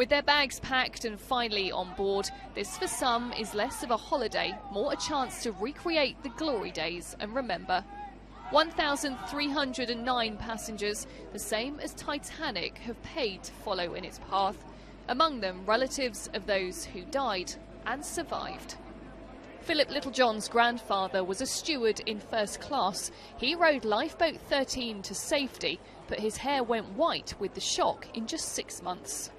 With their bags packed and finally on board, this for some is less of a holiday, more a chance to recreate the glory days and remember. 1,309 passengers, the same as Titanic, have paid to follow in its path. Among them, relatives of those who died and survived. Philip Littlejohn's grandfather was a steward in first class. He rode lifeboat 13 to safety, but his hair went white with the shock in just 6 months.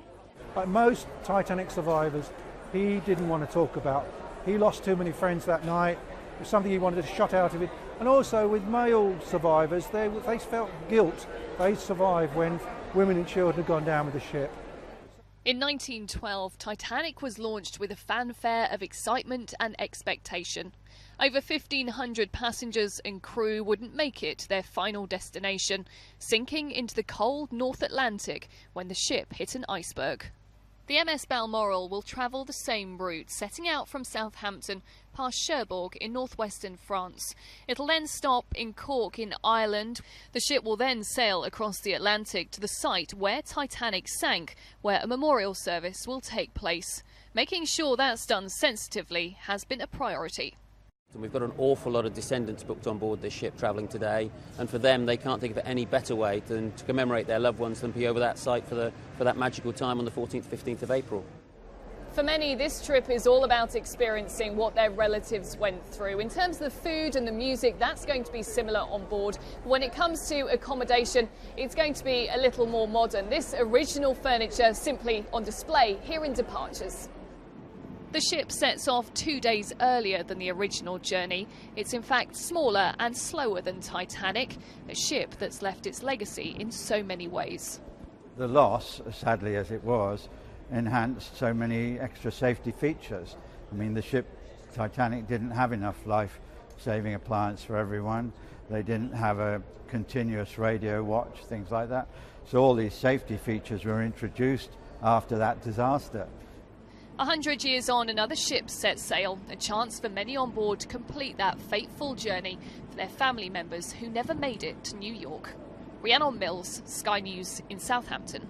Like most Titanic survivors, he didn't want to talk about. He lost too many friends that night. It was something he wanted to shut out of it. And also with male survivors, they felt guilt. They survived when women and children had gone down with the ship. In 1912, Titanic was launched with a fanfare of excitement and expectation. Over 1,500 passengers and crew wouldn't make it to their final destination, sinking into the cold North Atlantic when the ship hit an iceberg. The MS Balmoral will travel the same route, setting out from Southampton past Cherbourg in northwestern France. It'll then stop in Cork in Ireland. The ship will then sail across the Atlantic to the site where Titanic sank, where a memorial service will take place. Making sure that's done sensitively has been a priority. And we've got an awful lot of descendants booked on board this ship travelling today, and for them they can't think of any better way than to commemorate their loved ones than be over that site for that magical time on the 14th, 15th of April. For many, this trip is all about experiencing what their relatives went through. In terms of the food and the music, that's going to be similar on board. When it comes to accommodation, it's going to be a little more modern. This original furniture simply on display here in Departures. The ship sets off 2 days earlier than the original journey. It's in fact smaller and slower than Titanic, a ship that's left its legacy in so many ways. The loss, sadly as it was, enhanced so many extra safety features. I mean, the ship Titanic didn't have enough life-saving appliance for everyone. They didn't have a continuous radio watch, things like that. So all these safety features were introduced after that disaster. 100 years on, another ship sets sail, a chance for many on board to complete that fateful journey for their family members who never made it to New York. Rhiannon Mills, Sky News in Southampton.